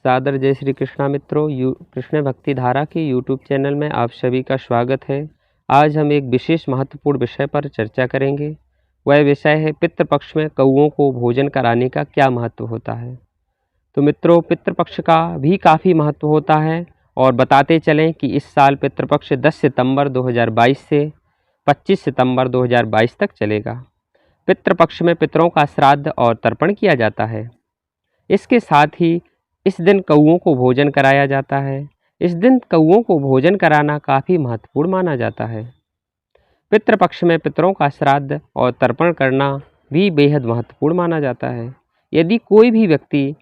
सादर जय श्री कृष्णा मित्रों। कृष्ण भक्ति धारा के यूट्यूब चैनल में आप सभी का स्वागत है। आज हम एक विशेष महत्वपूर्ण विषय पर चर्चा करेंगे। वह विषय है पितृपक्ष में कौओं को भोजन कराने का क्या महत्व होता है। तो मित्रों, पितृपक्ष का भी काफ़ी महत्व होता है और बताते चलें कि इस साल पितृपक्ष 10 सितंबर 2022 से 25 सितंबर 2022 तक चलेगा। पितृपक्ष में पितरों का श्राद्ध और तर्पण किया जाता है। इसके साथ ही इस दिन कौओं को भोजन कराया जाता है। इस दिन कौओं को भोजन कराना काफ़ी महत्वपूर्ण माना जाता है। पितृपक्ष में पितरों का श्राद्ध और तर्पण करना भी बेहद महत्वपूर्ण माना जाता है। यदि कोई भी व्यक्ति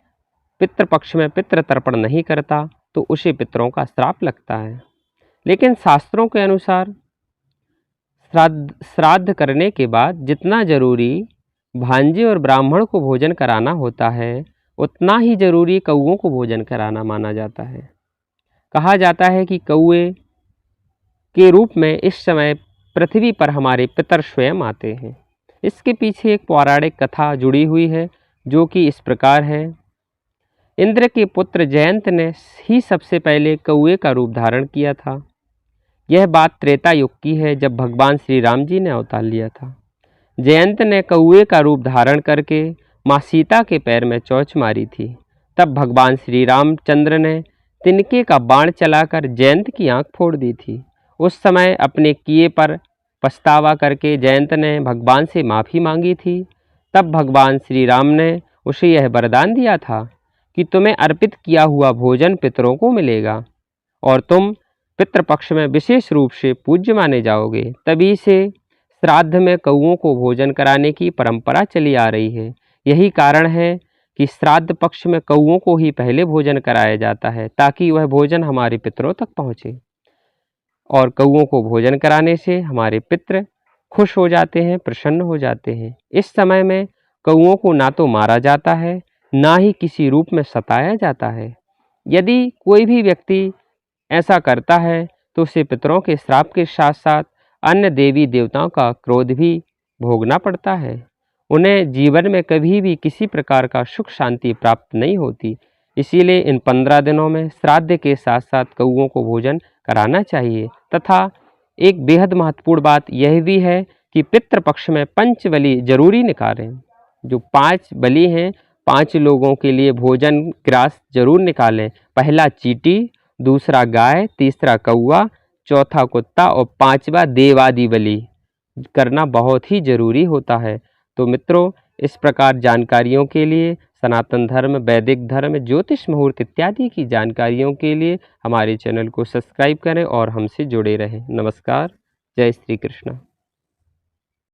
पितृपक्ष में पितृ तर्पण नहीं करता तो उसे पितरों का श्राप लगता है। लेकिन शास्त्रों के अनुसार श्राद्ध करने के बाद जितना जरूरी भांजे और ब्राह्मण को भोजन कराना होता है, उतना ही जरूरी कौओं को भोजन कराना माना जाता है। कहा जाता है कि कौए के रूप में इस समय पृथ्वी पर हमारे पितर स्वयं आते हैं। इसके पीछे एक पौराणिक कथा जुड़ी हुई है, जो कि इस प्रकार है। इंद्र के पुत्र जयंत ने ही सबसे पहले कौए का रूप धारण किया था। यह बात त्रेता युग की है, जब भगवान श्री राम जी ने अवतार लिया था। जयंत ने कौए का रूप धारण करके माँ सीता के पैर में चोंच मारी थी। तब भगवान श्री रामचंद्र ने तिनके का बाण चलाकर जयंत की आंख फोड़ दी थी। उस समय अपने किए पर पछतावा करके जयंत ने भगवान से माफ़ी मांगी थी। तब भगवान श्री राम ने उसे यह वरदान दिया था कि तुम्हें अर्पित किया हुआ भोजन पितरों को मिलेगा और तुम पितृपक्ष में विशेष रूप से पूज्य माने जाओगे। तभी से श्राद्ध में कौओं को भोजन कराने की परंपरा चली आ रही है। यही कारण है कि श्राद्ध पक्ष में कौओं को ही पहले भोजन कराया जाता है, ताकि वह भोजन हमारे पितरों तक पहुँचे। और कौओं को भोजन कराने से हमारे पितर खुश हो जाते हैं, प्रसन्न हो जाते हैं। इस समय में कौओं को ना तो मारा जाता है, ना ही किसी रूप में सताया जाता है। यदि कोई भी व्यक्ति ऐसा करता है तो उसे पितरों के श्राप के साथ साथ अन्य देवी देवताओं का क्रोध भी भोगना पड़ता है। उन्हें जीवन में कभी भी किसी प्रकार का सुख शांति प्राप्त नहीं होती। इसीलिए इन 15 दिनों में श्राद्ध के साथ साथ कौओं को भोजन कराना चाहिए। तथा एक बेहद महत्वपूर्ण बात यह भी है कि पितृपक्ष में पंच बलि जरूरी निकालें। जो 5 बलि हैं, 5 लोगों के लिए भोजन ग्रास जरूर निकालें। पहला चींटी, दूसरा गाय, तीसरा कौआ, चौथा कुत्ता और 5वां देवादि बलि करना बहुत ही जरूरी होता है। तो मित्रों, इस प्रकार जानकारियों के लिए, सनातन धर्म, वैदिक धर्म, ज्योतिष मुहूर्त इत्यादि की जानकारियों के लिए हमारे चैनल को सब्सक्राइब करें और हमसे जुड़े रहें। नमस्कार, जय श्री कृष्ण।